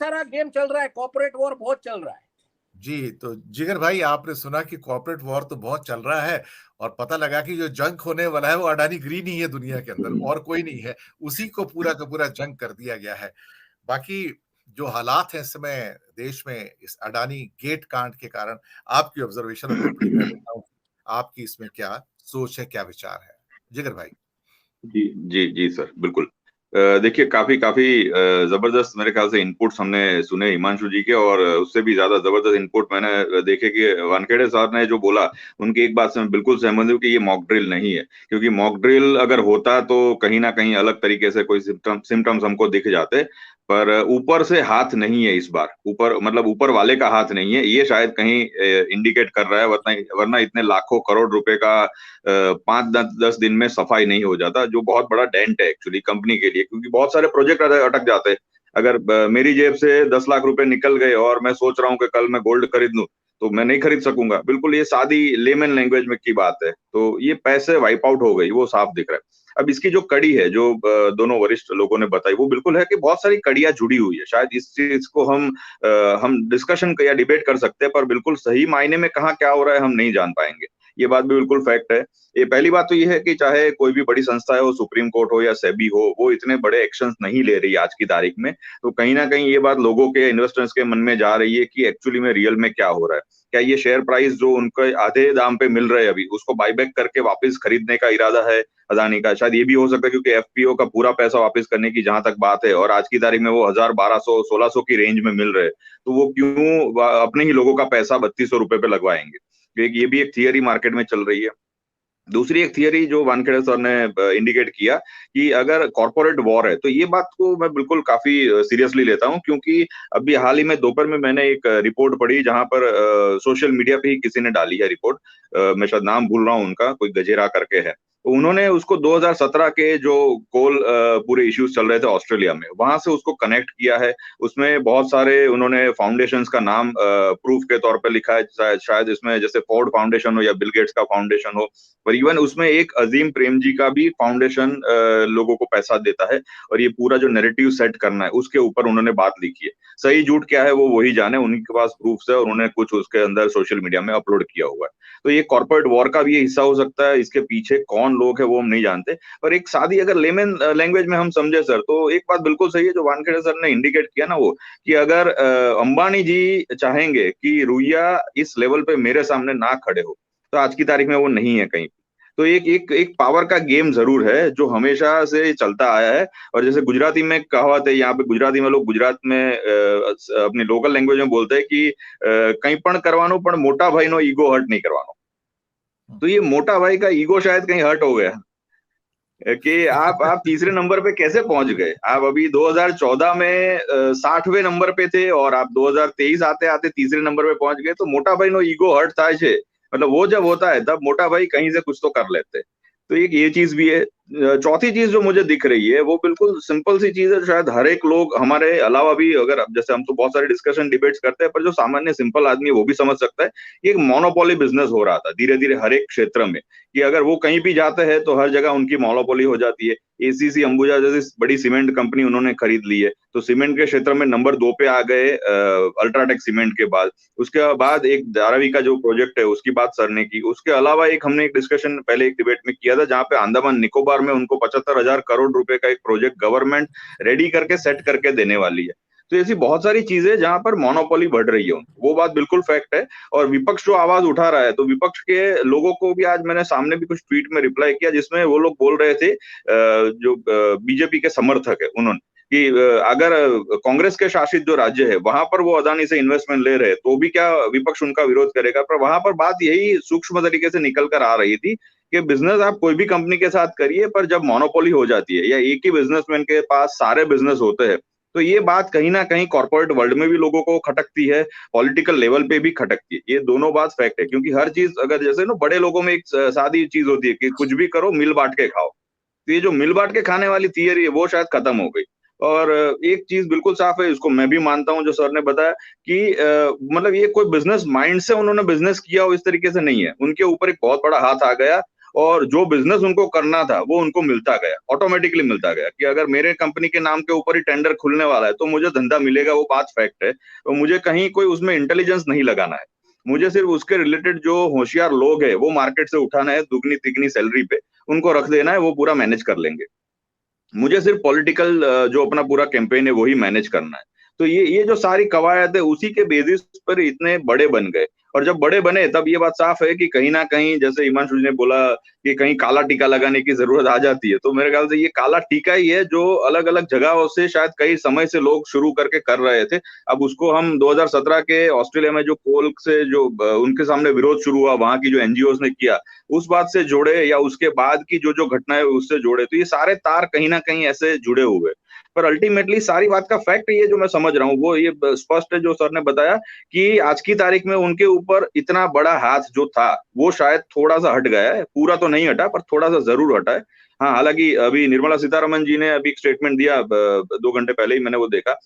सारा गेम चल रहा है, कॉर्पोरेट वॉर बहुत चल रहा है। जी, तो जिगर भाई, आपने सुना कि कॉर्पोरेट वॉर तो बहुत चल रहा है और पता लगा कि जो जंग होने वाला है वो अडानी ग्रीन ही है दुनिया के अंदर, और कोई नहीं है। उसी को पूरा का पूरा जंग कर दिया गया है। बाकी जो हालात हैं इस समय देश में इस अडानी गेट कांड के कारण, आपकी ऑब्जर्वेशन और टिप्पणी मैं लेता हूँ। आपकी इसमें क्या सोच है, क्या विचार है? जिगर भाई। जी जी जी सर, बिल्कुल। देखिए, काफी काफी जबरदस्त मेरे ख्याल से इनपुट्स हमने सुने हिमांशु जी के, और उससे भी ज्यादा जबरदस्त इनपुट मैंने देखे कि वानखेड़े साहब ने जो बोला, उनकी एक बात से मैं बिल्कुल सहमत हूँ कि ये मॉक ड्रिल नहीं है। क्योंकि मॉक ड्रिल अगर होता तो कहीं ना कहीं अलग तरीके से कोई सिम्टम्स हमको दिख जाते, पर ऊपर से हाथ नहीं है इस बार। ऊपर मतलब ऊपर वाले का हाथ नहीं है, ये शायद कहीं इंडिकेट कर रहा है, वरना वरना इतने लाखों करोड़ रुपए का 5-10 दिन में सफाई नहीं हो जाता, जो बहुत बड़ा डेंट है एक्चुअली कंपनी के लिए, क्योंकि बहुत सारे प्रोजेक्ट अटक जाते हैं। अगर मेरी जेब से 10 लाख रुपए निकल गए और मैं सोच रहा हूँ कि कल मैं गोल्ड खरीद लूं, तो मैं नहीं खरीद सकूंगा। बिल्कुल ये सादी लेमन लैंग्वेज में की बात है। तो ये पैसे वाइप आउट हो गई, वो साफ दिख रहा है। अब इसकी जो कड़ी है, जो दोनों वरिष्ठ लोगों ने बताई, वो बिल्कुल है कि बहुत सारी कड़ियां जुड़ी हुई है। शायद इस चीज को हम डिस्कशन या डिबेट कर सकते हैं, पर बिल्कुल सही मायने में कहाँ क्या हो रहा है हम नहीं जान पाएंगे। ये बात भी बिल्कुल फैक्ट है। ये पहली बात तो ये है कि चाहे कोई भी बड़ी संस्था है, वो सुप्रीम कोर्ट हो या सेबी हो, वो इतने बड़े एक्शंस नहीं ले रही आज की तारीख में। तो कहीं ना कहीं ये बात लोगों के, इन्वेस्टर्स के मन में जा रही है कि एक्चुअली में रियल में क्या हो रहा है। क्या ये शेयर प्राइस जो उनके आधे दाम पे मिल रहे हैं अभी, उसको बाईबैक करके वापस खरीदने का इरादा है अदानी का? शायद ये भी हो सकता है, क्योंकि एफपीओ का पूरा पैसा वापस करने की जहां तक बात है, और आज की तारीख में वो 1000, 1200, 1600 की रेंज में मिल रहे हैं, तो वो क्यों अपने ही लोगों का पैसा 3200 रुपए पे लगवाएंगे? तो ये भी एक थियरी मार्केट में चल रही है। दूसरी एक थियरी जो वानखेड़े सर ने इंडिकेट किया कि अगर कॉर्पोरेट वॉर है, तो ये बात को मैं बिल्कुल काफी सीरियसली लेता हूं, क्योंकि अभी हाल ही में दोपहर में मैंने एक रिपोर्ट पढ़ी, जहां पर सोशल मीडिया पे ही किसी ने डाली है रिपोर्ट। मैं शायद नाम भूल रहा हूं उनका, कोई गजेरा करके है। तो उन्होंने उसको 2017 के जो कोल पूरे इश्यूज चल रहे थे ऑस्ट्रेलिया में, वहां से उसको कनेक्ट किया है। उसमें बहुत सारे उन्होंने फाउंडेशंस का नाम प्रूफ के तौर पे लिखा है। शायद इसमें जैसे फोर्ड फाउंडेशन हो या बिल गेट्स का फाउंडेशन हो, और इवन उसमें एक अजीम प्रेम जी का भी फाउंडेशन लोगों को पैसा देता है, और ये पूरा जो नैरेटिव सेट करना है उसके ऊपर उन्होंने बात लिखी है। सही झूठ क्या है वो वही जाने, उनके पास प्रूफ है, और उन्होंने कुछ उसके अंदर सोशल मीडिया में अपलोड किया हुआ है। तो ये कॉर्पोरेट वॉर का भी ये हिस्सा हो सकता है। इसके पीछे कौन लोग है वो हम नहीं जानते, पर एक सादी अगर लेमन लैंग्वेज में हम समझे सर, तो एक बात बिल्कुल सही है जो वानखेड़े सर ने इंडिकेट किया ना, वो कि अगर अंबानी जी चाहेंगे कि रुइया इस लेवल पे मेरे सामने ना खड़े हो, तो आज की तारीख में वो नहीं है कहीं। तो एक एक एक पावर का गेम जरूर है जो हमेशा से चलता आया है। और जैसे गुजराती में कहावत है, यहाँ पे गुजराती में लोग गुजरात में अपनी लोकल लैंग्वेज में बोलते हैं कि कहीं पण करवानो पण मोटा भाई नो ईगो हर्ट नहीं करवानो। तो ये मोटा भाई का ईगो शायद कहीं हर्ट हो गया कि आप तीसरे नंबर पे कैसे पहुंच गए। आप अभी 2014 में 60वें नंबर पे थे, और आप 2023 आते आते तीसरे नंबर पे पहुंच गए। तो मोटा भाई नो ईगो हर्ट था छे, मतलब वो जब होता है तब मोटा भाई कहीं से कुछ तो कर लेते। तो एक ये चीज भी है। चौथी चीज जो मुझे दिख रही है वो बिल्कुल सिंपल सी चीज है, शायद हर एक लोग हमारे अलावा भी, अगर जैसे हम तो बहुत सारे डिस्कशन डिबेट्स करते हैं, पर जो सामान्य सिंपल आदमी है वो भी समझ सकता है कि एक मोनोपोली बिजनेस हो रहा था धीरे धीरे हर एक क्षेत्र में, कि अगर वो कहीं भी जाते हैं तो हर जगह उनकी मोनोपोली हो जाती है। एसीसी अंबुजा जैसी बड़ी सीमेंट कंपनी उन्होंने खरीद ली है, तो सीमेंट के क्षेत्र में नंबर 2 पे आ गए अल्ट्राटेक सीमेंट के बाद। उसके बाद एक धारावी का जो प्रोजेक्ट है उसकी बात सर ने की। उसके अलावा एक हमने एक डिस्कशन पहले एक डिबेट में किया था, जहां पे अंडमान निकोबार में उनको 75,000 करोड़ रुपए का एक प्रोजेक्ट गवर्नमेंट रेडी करके सेट करके देने वाली है। तो ऐसी बहुत सारी चीजें जहां पर मोनोपोली बढ़ रही है, वो बात बिल्कुल फैक्ट है। और विपक्ष जो आवाज उठा रहा है, तो विपक्ष के लोगों को भी आज मैंने सामने भी कुछ ट्वीट में रिप्लाई किया, जिसमें वो लोग बोल रहे थे जो बीजेपी के समर्थक है उन्होंने, कि अगर कांग्रेस के शासित जो राज्य है वहां पर वो अदानी से इन्वेस्टमेंट ले रहे तो भी क्या विपक्ष उनका विरोध करेगा। पर वहां पर बात यही सूक्ष्म तरीके से निकल कर आ रही थी कि बिजनेस आप कोई भी कंपनी के साथ करिए, पर जब मोनोपोली हो जाती है या एक ही बिजनेसमैन के पास सारे बिजनेस होते हैं, तो ये बात कहीं ना कहीं कॉर्पोरेट वर्ल्ड में भी लोगों को खटकती है, पॉलिटिकल लेवल पे भी खटकती है। ये दोनों बात फैक्ट है, क्योंकि हर चीज अगर जैसे ना बड़े लोगों में एक सादी चीज होती है कि कुछ भी करो मिल बांट के खाओ, तो ये जो मिल बांट के खाने वाली थियरी है वो शायद खत्म हो गई। और एक चीज बिल्कुल साफ है, इसको मैं भी मानता हूं जो सर ने बताया कि मतलब ये कोई बिजनेस माइंड से उन्होंने बिजनेस किया हो इस तरीके से नहीं है, उनके ऊपर एक बहुत बड़ा हाथ आ गया। और जो बिजनेस उनको करना था वो उनको मिलता गया, ऑटोमेटिकली मिलता गया कि अगर मेरे कंपनी के नाम के ऊपर ही टेंडर खुलने वाला है तो मुझे धंधा मिलेगा, वो बात फैक्ट है। तो मुझे कहीं कोई उसमें इंटेलिजेंस नहीं लगाना है, मुझे सिर्फ उसके रिलेटेड जो होशियार लोग हैं वो मार्केट से उठाना है, दुगनी तिगनी सैलरी पे उनको रख देना है, वो पूरा मैनेज कर लेंगे। मुझे सिर्फ पॉलिटिकल जो अपना पूरा कैंपेन है वही मैनेज करना है। तो ये जो सारी कवायद है उसी के बेसिस पर इतने बड़े बन गए, और जब बड़े बने तब ये बात साफ है कि कहीं ना कहीं, जैसे हिमांशु जी ने बोला कि कहीं काला टीका लगाने की जरूरत आ जाती है, तो मेरे ख्याल से ये काला टीका ही है जो अलग अलग जगहों से शायद कई समय से लोग शुरू करके कर रहे थे। अब उसको हम 2017 के ऑस्ट्रेलिया में जो कोल से जो उनके सामने विरोध शुरू हुआ, वहां की जो एनजीओ ने किया, उस बात से जोड़े या उसके बाद की जो जो घटनाएं उससे जोड़े, तो ये सारे तार कहीं ना कहीं ऐसे जुड़े हुए। पर अल्टीमेटली सारी बात का फैक्ट ये जो मैं समझ रहा हूँ वो ये स्पष्ट है जो सर ने बताया कि आज की तारीख में उनके ऊपर इतना बड़ा हाथ जो था वो शायद थोड़ा सा हट गया है, पूरा तो नहीं हटा पर थोड़ा सा जरूर हटा है। हाँ, हालांकि अभी निर्मला सीतारमन जी ने अभी एक स्टेटमेंट दिया 2 घंटे पहले ही मैंने वो देखा,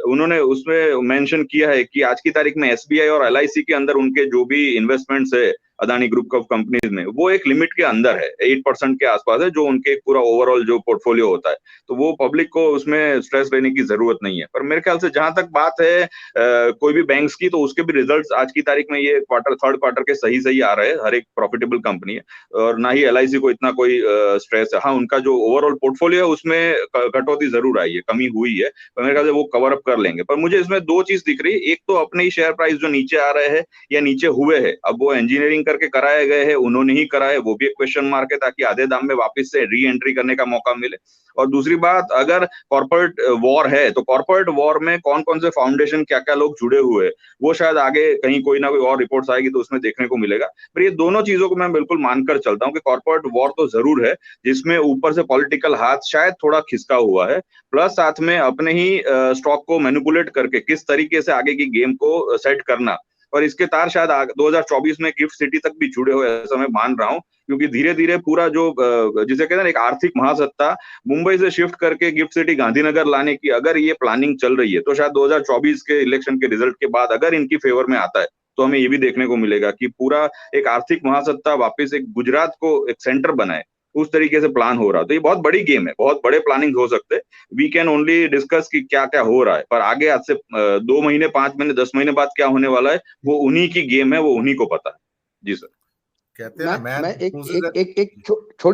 उन्होंने उसमें मेंशन किया है कि आज की तारीख में एसबीआई और एलआईसी के अंदर उनके जो भी इन्वेस्टमेंट्स है अदानी ग्रुप ऑफ कंपनीज में, वो एक लिमिट के अंदर है, 8% के आसपास है, जो उनके पूरा ओवरऑल जो पोर्टफोलियो होता है। तो वो पब्लिक को उसमें स्ट्रेस लेने की जरूरत नहीं है। पर मेरे ख्याल से जहां तक बात है कोई भी बैंक्स की, तो उसके भी रिजल्ट्स आज की तारीख में ये थर्ड क्वार्टर के सही सही आ रहे हैं, हर एक प्रॉफिटेबल कंपनी है, और ना ही एलआईसी को इतना कोई स्ट्रेस है। हाँ, उनका जो ओवरऑल पोर्टफोलियो है उसमें कटौती जरूर आई है, कमी हुई है, पर मेरे ख्याल से वो कवर अप कर लेंगे। पर मुझे इसमें 2 चीज दिख रही है, एक तो अपने ही शेयर प्राइस जो नीचे आ रहे हैं या नीचे हुए हैं, अब वो इंजीनियरिंग करके कराए गए हैं, उन्होंने ही कराए, वो भी एक क्वेश्चन मार्क है, ताकि आधे दाम में वापस से री एंट्री करने का मौका मिले। और दूसरी बात, अगर कॉर्पोरेट वॉर है तो कॉर्पोरेट वॉर में कौन कौन से फाउंडेशन क्या क्या लोग जुड़े हुए हैं, वो शायद आगे कहीं कोई ना कोई और रिपोर्ट्स आएगी तो उसमें देखने को मिलेगा। पर ये दोनों चीजों को मैं बिल्कुल मानकर चलता हूँ कि कॉर्पोरेट वॉर तो जरूर है, जिसमें ऊपर से पॉलिटिकल हाथ शायद थोड़ा खिसका हुआ है, प्लस साथ में अपने ही स्टॉक को मैनिपुलेट करके किस तरीके से आगे की गेम को सेट करना, और इसके तार शायद 2024 में गिफ्ट सिटी तक भी जुड़े हुए, ऐसा मैं मान रहा हूँ, क्योंकि धीरे धीरे पूरा जो जिसे कहते हैं ना एक आर्थिक महासत्ता मुंबई से शिफ्ट करके गिफ्ट सिटी गांधीनगर लाने की अगर ये प्लानिंग चल रही है, तो शायद 2024 के इलेक्शन के रिजल्ट के बाद अगर इनकी फेवर में आता है तो हमें ये भी देखने को मिलेगा कि पूरा एक आर्थिक महासत्ता वापस एक गुजरात को एक सेंटर बनाए, उस तरीके से प्लान हो रहा। तो ये बहुत बड़ी गेम है, बहुत बड़े प्लानिंग हो सकते हैं। वी कैन ओनली डिस्कस कि क्या क्या हो रहा है, पर आगे आज से 2 महीने, 5 महीने, 10 महीने बाद क्या होने वाला है, वो उन्हीं की गेम है, वो उन्हीं को पता है। जी सर। कहते हैं ना, मैं मैन एक छोटी